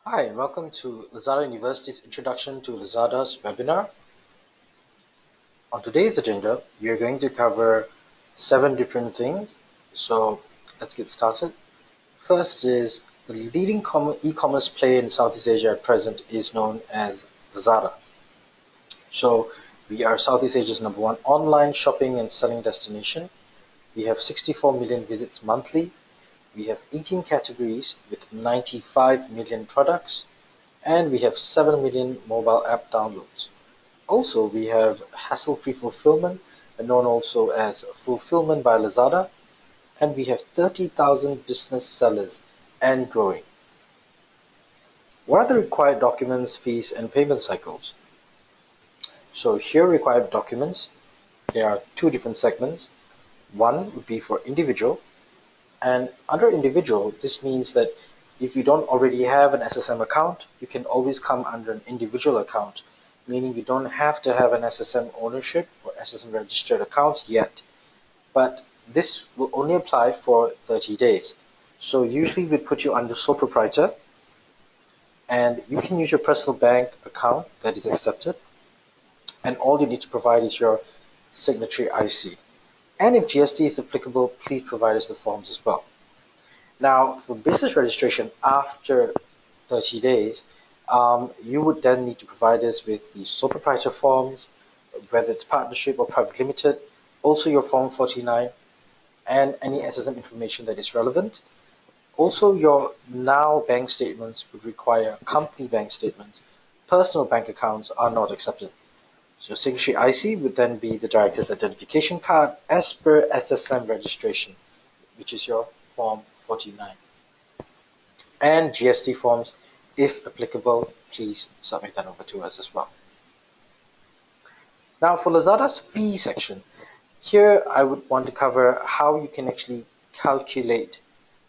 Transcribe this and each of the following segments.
Hi, and welcome to Lazada University's Introduction to Lazada's webinar. On today's agenda, we are going to cover 7 different things. So let's get started. First is the leading e-commerce player in Southeast Asia at present is known as Lazada. So we are Southeast Asia's #1 online shopping and selling destination. We have 64 million visits monthly. We have 18 categories with 95 million products. And we have 7 million mobile app downloads. Also, we have hassle-free fulfillment, known also as Fulfilment by Lazada, and we have 30,000 business sellers and growing. What are the required documents, fees, and payment cycles? So here required documents, there are 2 different segments. One would be for individual, and under individual, this means that if you don't already have an SSM account, you can always come under an individual account, meaning you don't have to have an SSM ownership or SSM registered account yet. But this will only apply for 30 days. So usually we put you under sole proprietor, and you can use your personal bank account that is accepted, and all you need to provide is your signatory IC. And if GST is applicable, please provide us the forms as well. Now, for business registration after 30 days, you would then need to provide us with the sole proprietor forms, whether it's partnership or private limited, also your Form 49, and any SSM information that is relevant. Also, your now bank statements would require company bank statements. Personal bank accounts are not accepted. So signatory IC would then be the director's identification card as per SSM registration, which is your Form 49. And GST forms, if applicable, please submit that over to us as well. Now for Lazada's fee section, here I would want to cover how you can actually calculate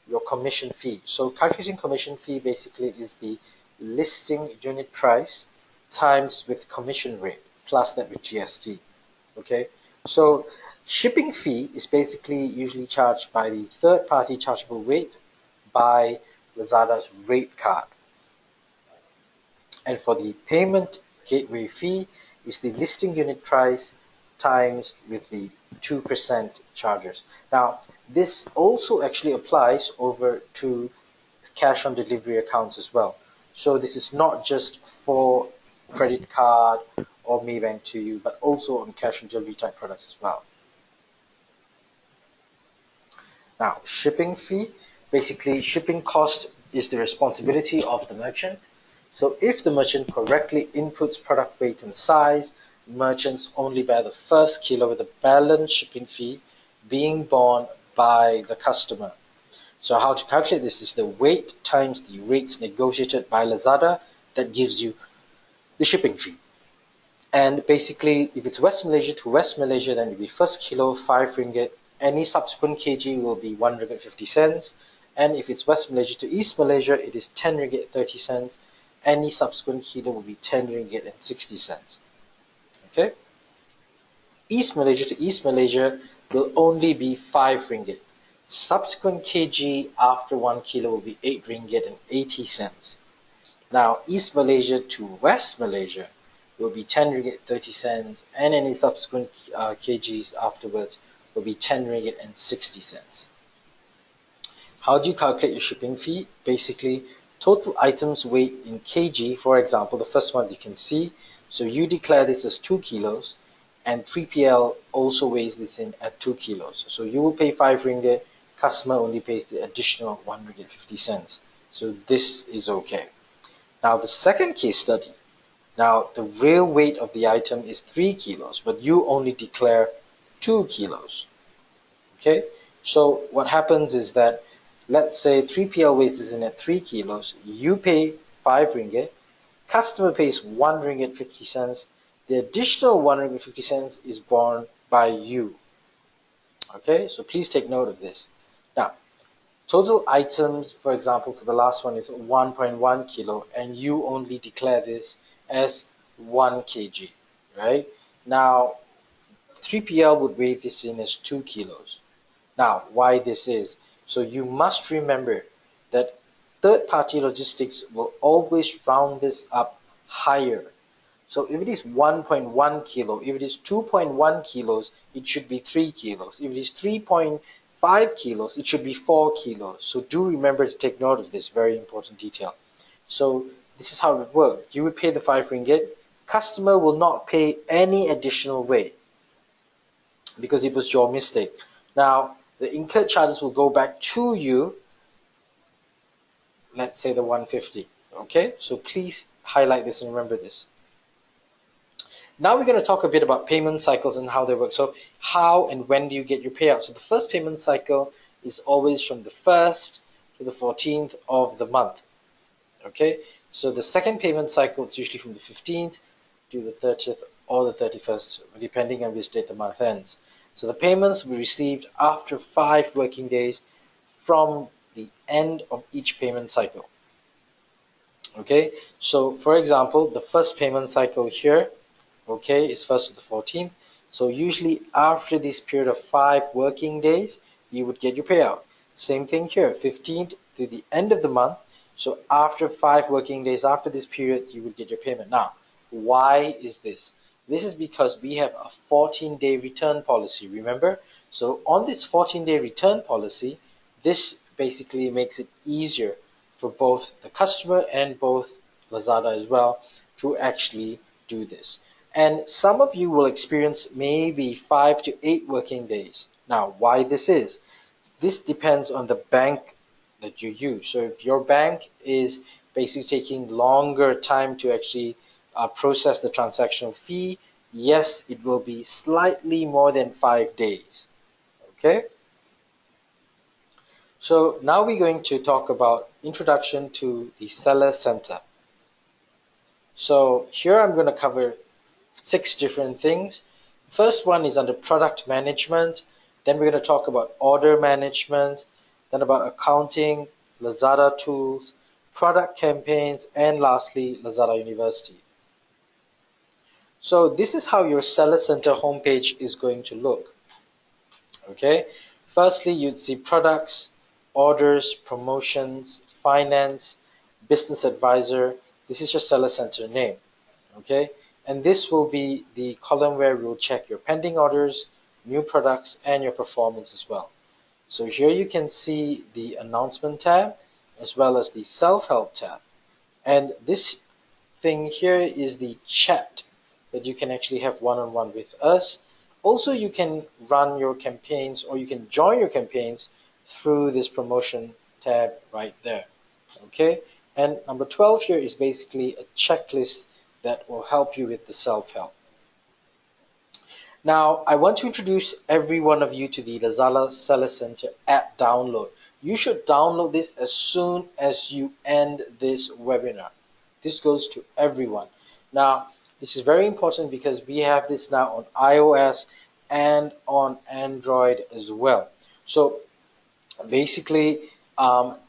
your commission fee. So calculating commission fee basically is the listing unit price times with commission rate plus that with GST. Okay, so shipping fee is basically usually charged by the third party chargeable weight by Lazada's rate card. And for the payment gateway fee is the listing unit price times with the 2% charges. Now, this also actually applies over to cash on delivery accounts as well. So this is not just for credit card or Maybank to you, but also on cash on delivery type products as well. Now, shipping fee, basically shipping cost is the responsibility of the merchant. So if the merchant correctly inputs product weight and size, merchants only bear the first kilo with the balance shipping fee being borne by the customer. So how to calculate this is the weight times the rates negotiated by Lazada that gives you the shipping fee. And basically, if it's West Malaysia to West Malaysia, then it will be first kilo 5 ringgit. Any subsequent kg will be 1 ringgit 50 cents. And if it's West Malaysia to East Malaysia, it is 10 ringgit 30 cents. Any subsequent kilo will be 10 ringgit and 60 cents. Okay? East Malaysia to East Malaysia will only be 5 ringgit. Subsequent kg after 1 kilo will be 8 ringgit and 80 cents. Now, East Malaysia to West Malaysia will be 10 ringgit 30 cents, and any subsequent kgs afterwards will be 10 ringgit and 60 cents. How do you calculate your shipping fee? Basically, total items weight in kg, for example, the first one you can see. So you declare this as 2 kilos, and 3PL also weighs this in at 2 kilos. So you will pay 5 ringgit, customer only pays the additional 1 ringgit 50 cents. So this is okay. Now the second case study. Now the real weight of the item is 3 kilos, but you only declare 2 kilos. Okay, so what happens is that, let's say 3PL weighs is in at 3 kilos, you pay 5 ringgit, customer pays 1 ringgit 50 cents, the additional 1 ringgit 50 cents is borne by you. Okay, so please take note of this. Now, total items, for example, for the last one is 1.1 kilo, and you only declare this as 1 kg, right? Now, 3PL would weigh this in as 2 kilos. Now, why this is? So you must remember that third-party logistics will always round this up higher. So if it is 1.1 kilo, if it is 2.1 kilos, it should be 3 kilos. If it is 3.5 kilos, it should be 4 kilos. So do remember to take note of this very important detail. So this is how it works. You would pay the 5 ringgit. Customer will not pay any additional weight because it was your mistake. Now, the incurred charges will go back to you, let's say the 150. Okay, so please highlight this and remember this. Now we're going to talk a bit about payment cycles and how they work. So how and when do you get your payout? So the first payment cycle is always from the 1st to the 14th of the month. Okay, so the second payment cycle is usually from the 15th to the 30th or the 31st, depending on which date the month ends. So the payments will be received after 5 working days from the end of each payment cycle. Okay, so for example, the first payment cycle here, okay, is 1st to the 14th. So usually after this period of 5 working days, you would get your payout. Same thing here, 15th to the end of the month. So after 5 working days, after this period, you would get your payment. Now, why is this? This is because we have a 14-day return policy, remember? So on this 14-day return policy, this basically makes it easier for both the customer and both Lazada as well to actually do this. And some of you will experience maybe 5 to 8 working days. Now, why this is? This depends on the bank that you use. So if your bank is basically taking longer time to actually process the transactional fee, yes, it will be slightly more than 5 days. Okay? So now we're going to talk about introduction to the seller center. So here I'm going to cover 6 different things. First one is under product management. Then we're going to talk about order management, then about accounting, Lazada tools, product campaigns, and lastly, Lazada University. So this is how your seller center homepage is going to look. Okay, firstly, you'd see products, orders, promotions, finance, business advisor. This is your seller center name. Okay, and this will be the column where we'll check your pending orders, new products, and your performance as well. So here you can see the announcement tab as well as the self-help tab. And this thing here is the chat that you can actually have one-on-one with us. Also, you can run your campaigns or you can join your campaigns through this promotion tab right there. Okay, and number 12 here is basically a checklist that will help you with the self-help. Now, I want to introduce every one of you to the Lazada Seller Center app download. You should download this as soon as you end this webinar. This goes to everyone. Now, this is very important because we have this now on iOS and on Android as well. So basically,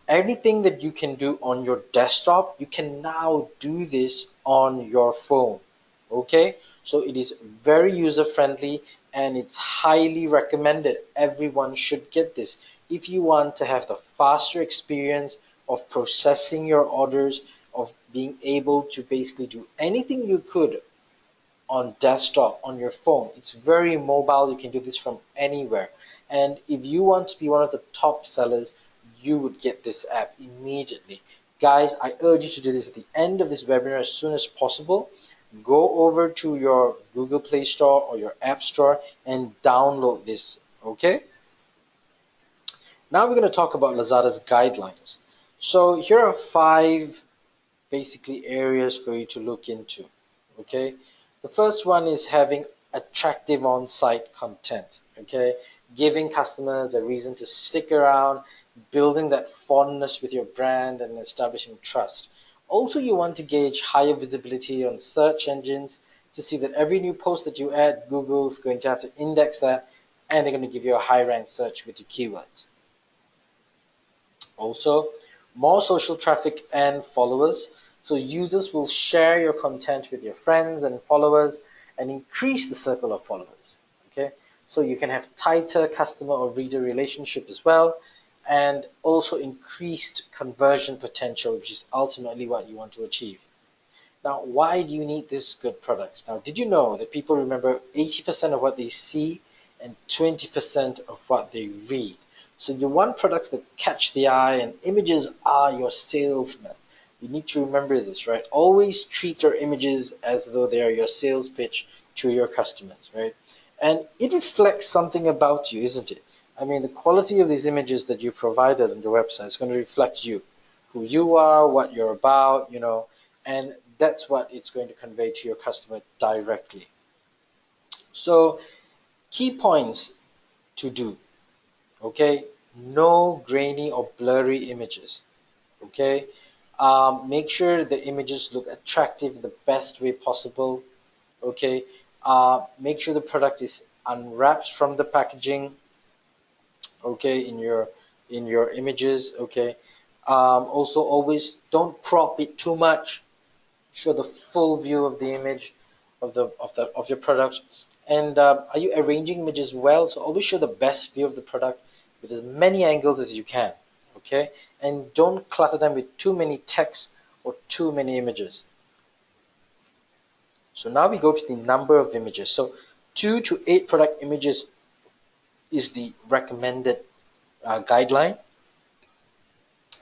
everything that you can do on your desktop, you can now do this on your phone. Okay, so it is very user friendly and it's highly recommended. Everyone should get this if you want to have the faster experience of processing your orders, of being able to basically do anything you could on desktop, on your phone. It's very mobile. You can do this from anywhere. And if you want to be one of the top sellers, you would get this app immediately. Guys, I urge you to do this at the end of this webinar as soon as possible. Go over to your Google Play Store or your App Store and download this, okay? Now we're going to talk about Lazada's guidelines. So here are 5 basically areas for you to look into, okay? The first one is having attractive on-site content, okay? Giving customers a reason to stick around, building that fondness with your brand and establishing trust. Also, you want to gauge higher visibility on search engines to see that every new post that you add, Google's going to have to index that and they're going to give you a high rank search with your keywords. Also, more social traffic and followers. So users will share your content with your friends and followers and increase the circle of followers. Okay, so you can have tighter customer or reader relationship as well. and also increased conversion potential, which is ultimately what you want to achieve. Now, why do you need these good products? Now, did you know that people remember 80% of what they see and 20% of what they read? So you want products that catch the eye, and images are your salesman. You need to remember this, right? Always treat your images as though they are your sales pitch to your customers, right? And it reflects something about you, isn't it? I mean, the quality of these images that you provided on the website is going to reflect you, who you are, what you're about, and that's what it's going to convey to your customer directly. So, key points to do, okay? No grainy or blurry images, okay? Make sure the images look attractive in the best way possible, okay? Make sure the product is unwrapped from the packaging, okay, in your images, okay? Also, always don't crop it too much. Show the full view of the image of your product. And are you arranging images well? So always show the best view of the product with as many angles as you can, okay? And don't clutter them with too many text or too many images. So now we go to the number of images. So 2 to 8 product images is the recommended guideline.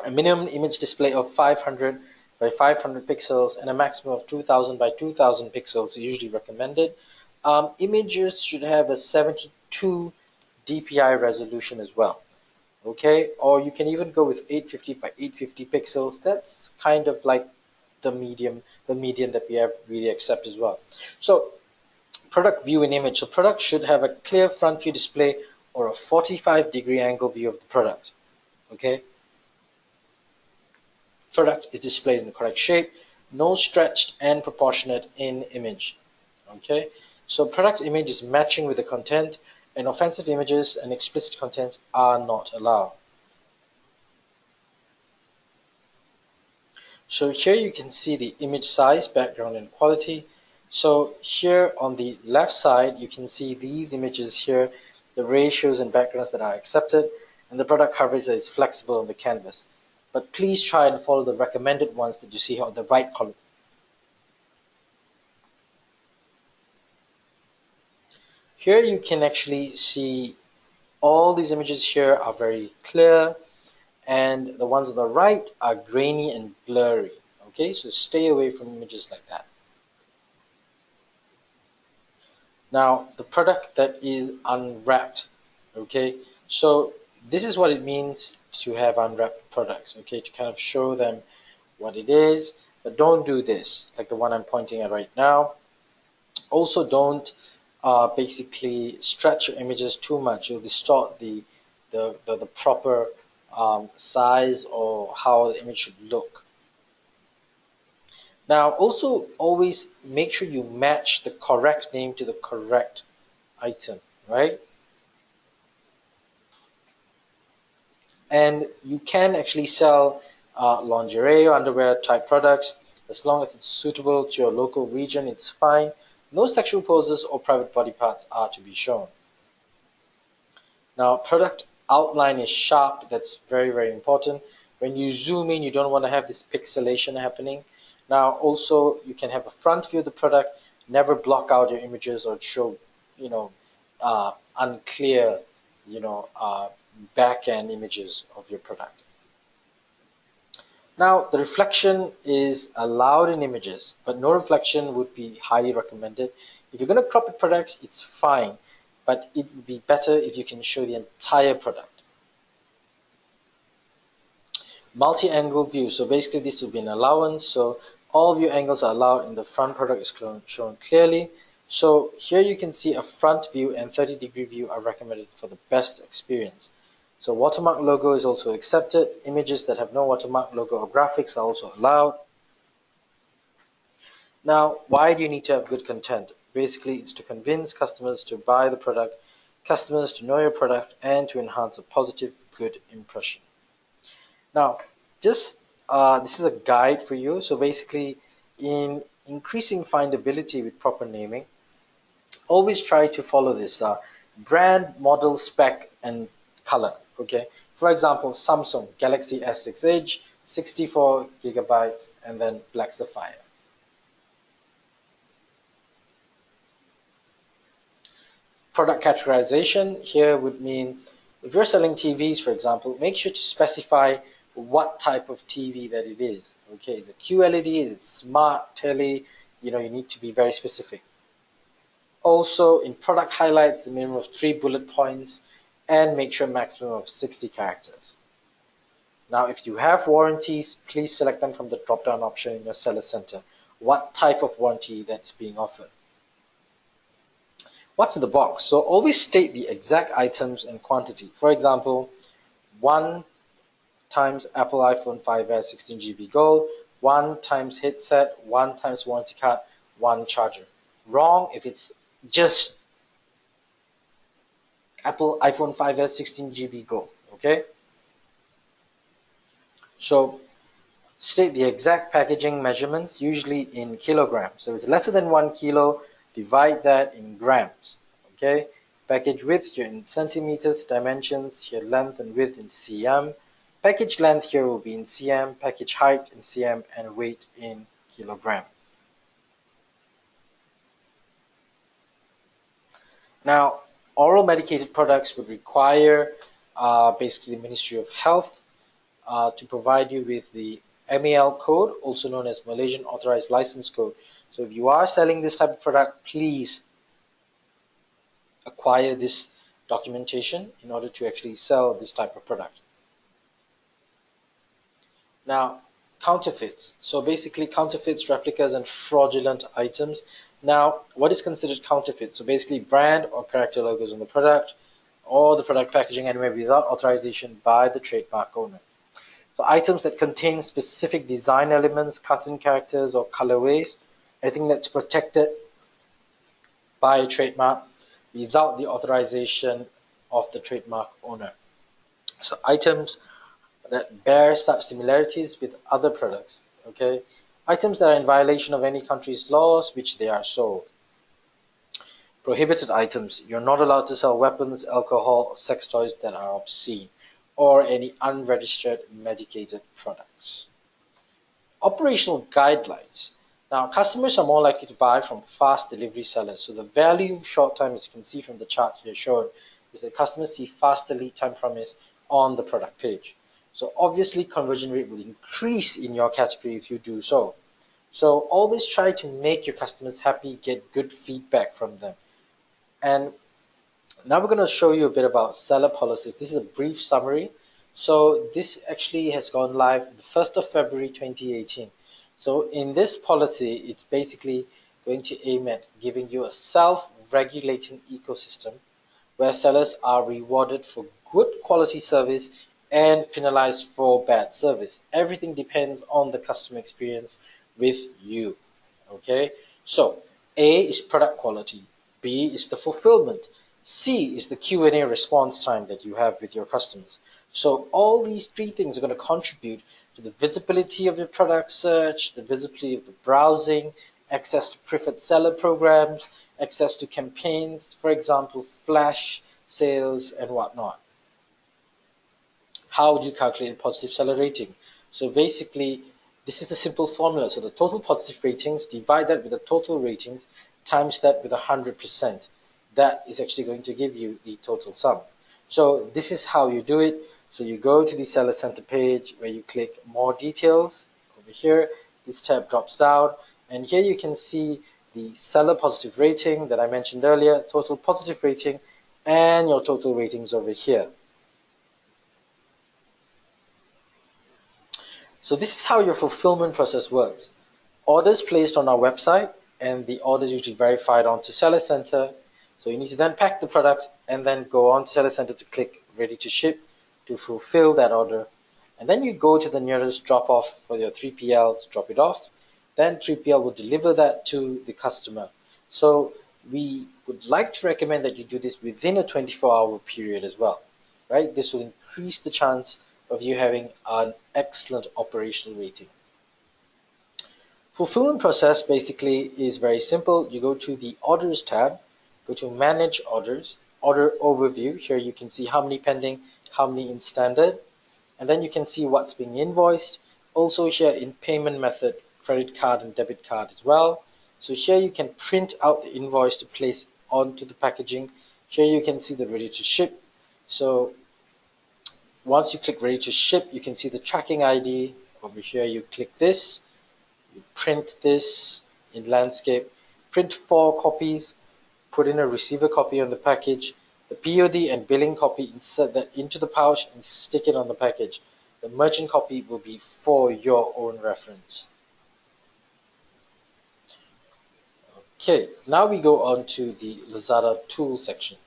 A minimum image display of 500 by 500 pixels and a maximum of 2000 by 2000 pixels are usually recommended. Images should have a 72 dpi resolution as well, okay? Or you can even go with 850 by 850 pixels. That's kind of like the median that we have really accept as well. So product view and image. So product should have a clear front view display or a 45-degree angle view of the product, okay? Product is displayed in the correct shape, no stretched and proportionate in image, okay? So product image is matching with the content, and offensive images and explicit content are not allowed. So here you can see the image size, background, and quality. So here on the left side, you can see these images here, the ratios and backgrounds that are accepted, and the product coverage that is flexible on the canvas. But please try and follow the recommended ones that you see here on the right column. Here you can actually see all these images here are very clear, and the ones on the right are grainy and blurry. Okay, so stay away from images like that. Now, the product that is unwrapped. Okay, so this is what it means to have unwrapped products. Okay, to kind of show them what it is, but don't do this like the one I'm pointing at right now. Also, don't basically stretch your images too much. You'll distort the proper size or how the image should look. Now, also always make sure you match the correct name to the correct item, right? And you can actually sell lingerie or underwear type products as long as it's suitable to your local region. It's fine. No sexual poses or private body parts are to be shown. Now, product outline is sharp. That's very, very important. When you zoom in, you don't want to have this pixelation happening. Now, also, you can have a front view of the product. Never block out your images or show, unclear, back end images of your product. Now, the reflection is allowed in images, but no reflection would be highly recommended. If you're going to crop your products, it's fine, but it would be better if you can show the entire product. Multi-angle view. So basically, this will be an allowance. So all view angles are allowed, and the front product is shown clearly. So here you can see a front view and 30-degree view are recommended for the best experience. So watermark logo is also accepted. Images that have no watermark logo or graphics are also allowed. Now, why do you need to have good content? Basically, it's to convince customers to buy the product, customers to know your product, and to enhance a positive, good impression. Now, this is a guide for you. So basically, in increasing findability with proper naming, always try to follow this brand, model, spec, and color. Okay, For example, Samsung Galaxy S6 Edge, 64 gigabytes, and then Black Sapphire. Product categorization here would mean if you're selling TVs, for example, make sure to specify what type of TV that it is. Okay, is it QLED? Is it smart telly? You need to be very specific. Also, in product highlights, a minimum of 3 bullet points, and make sure maximum of 60 characters. Now, if you have warranties, please select them from the drop-down option in your seller center. What type of warranty that's being offered? What's in the box? So always state the exact items and quantity. For example, 1 times Apple iPhone 5s 16GB gold, 1 times headset, 1 times warranty card, 1 charger. Wrong if it's just Apple iPhone 5s 16GB gold. Okay? So state the exact packaging measurements, usually in kilograms. So if it's lesser than 1 kilo, divide that in grams. Okay, package width here in centimeters, dimensions here length and width in cm. Package length here will be in cm, package height in cm, and weight in kilogram. Now, oral medicated products would require basically the Ministry of Health to provide you with the MAL code, also known as Malaysian Authorized License Code. So if you are selling this type of product, please acquire this documentation in order to actually sell this type of product. Now, counterfeits. So basically counterfeits, replicas, and fraudulent items. Now, what is considered counterfeit? So basically brand or character logos on the product, or the product packaging anywhere without authorization by the trademark owner. So items that contain specific design elements, cartoon characters, or colorways, anything that's protected by a trademark without the authorization of the trademark owner. So items that bear such similarities with other products. Okay, items that are in violation of any country's laws which they are sold. Prohibited items. You're not allowed to sell weapons, alcohol, or sex toys that are obscene, or any unregistered medicated products. Operational guidelines. Now, customers are more likely to buy from fast delivery sellers. So the value of short time, as you can see from the chart here shown, is that customers see faster lead time promise on the product page. So obviously conversion rate will increase in your category if you do so. So always try to make your customers happy, get good feedback from them. And now we're going to show you a bit about seller policy. This is a brief summary. So this actually has gone live the 1st of February 2018. So in this policy, it's basically going to aim at giving you a self-regulating ecosystem where sellers are rewarded for good quality service and penalized for bad service. Everything depends on the customer experience with you. Okay, so A is product quality, B is the fulfillment, C is the Q&A response time that you have with your customers. So all these three things are going to contribute to the visibility of your product search, the visibility of the browsing, access to preferred seller programs, access to campaigns, for example, flash sales and whatnot. How would you calculate a positive seller rating? So basically, this is a simple formula. So the total positive ratings, divide that with the total ratings, times that with 100%. That is actually going to give you the total sum. So this is how you do it. So you go to the Seller Center page where you click More Details. Over here, this tab drops down, and here you can see the seller positive rating that I mentioned earlier, total positive rating, and your total ratings over here. So this is how your fulfillment process works. Orders placed on our website, and the orders usually verified onto Seller Center. So you need to then pack the product and then go on to Seller Center to click Ready to Ship to fulfill that order. And then you go to the nearest drop-off for your 3PL to drop it off. Then 3PL will deliver that to the customer. So we would like to recommend that you do this within a 24-hour period as well. Right? This will increase the chance of you having an excellent operational rating. Fulfillment process basically is very simple. You go to the Orders tab, go to Manage Orders, Order Overview. Here you can see how many pending how many in standard, and then you can see what's being invoiced. Also here in payment method, credit card and debit card as well. So here you can print out the invoice to place onto the packaging. Here you can see the ready to ship. So once you click ready to ship, you can see the tracking ID. Over here you click this, you print this in landscape, print 4 copies, put in a receiver copy on the package, the POD and billing copy, insert that into the pouch and stick it on the package. The merchant copy will be for your own reference. Okay, now we go on to the Lazada tools section.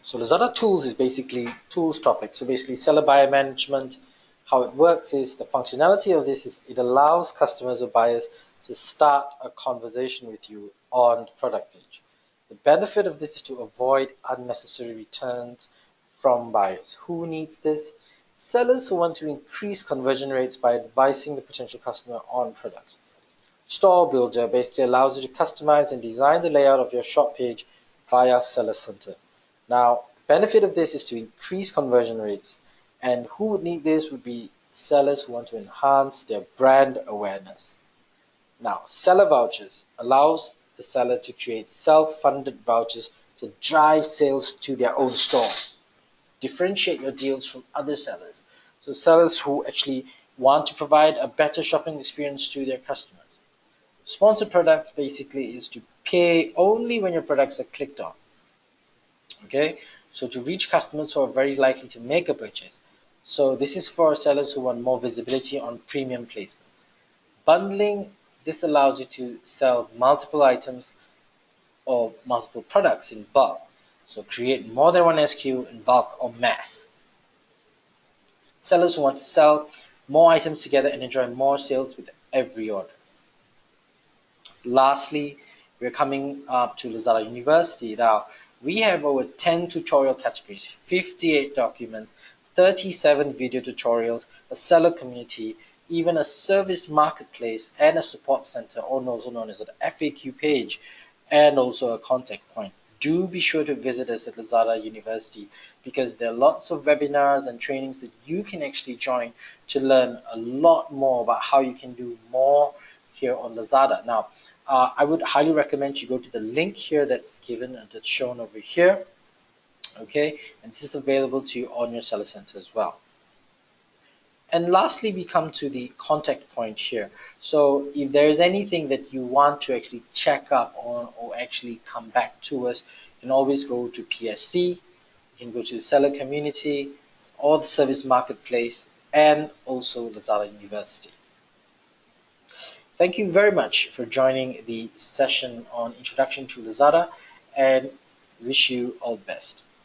So Lazada tools is basically tools topic. So basically seller buyer management. How it works is the functionality of this is it allows customers or buyers to start a conversation with you on the product page. The benefit of this is to avoid unnecessary returns from buyers. Who needs this? Sellers who want to increase conversion rates by advising the potential customer on products. Store Builder basically allows you to customize and design the layout of your shop page via Seller Center. Now, the benefit of this is to increase conversion rates, and who would need this would be sellers who want to enhance their brand awareness. Now, Seller Vouchers allows the seller to create self-funded vouchers to drive sales to their own store. Differentiate your deals from other sellers. So sellers who actually want to provide a better shopping experience to their customers. Sponsored products basically is to pay only when your products are clicked on. Okay, so to reach customers who are very likely to make a purchase. So this is for sellers who want more visibility on premium placements. Bundling, this allows you to sell multiple items or multiple products in bulk. So create more than one SKU in bulk or mass. Sellers who want to sell more items together and enjoy more sales with every order. Lastly, we're coming up to Lazada University. Now, we have over 10 tutorial categories, 58 documents, 37 video tutorials, a seller community, even a service marketplace, and a support center, or also known as an FAQ page, and also a contact point. Do be sure to visit us at Lazada University because there are lots of webinars and trainings that you can actually join to learn a lot more about how you can do more here on Lazada. Now, I would highly recommend you go to the link here that's given and that's shown over here. Okay, and this is available to you on your seller center as well. And lastly, we come to the contact point here. So if there is anything that you want to actually check up on or actually come back to us, you can always go to PSC, you can go to the seller community or the service marketplace and also Lazada University. Thank you very much for joining the session on Introduction to Lazada and wish you all the best.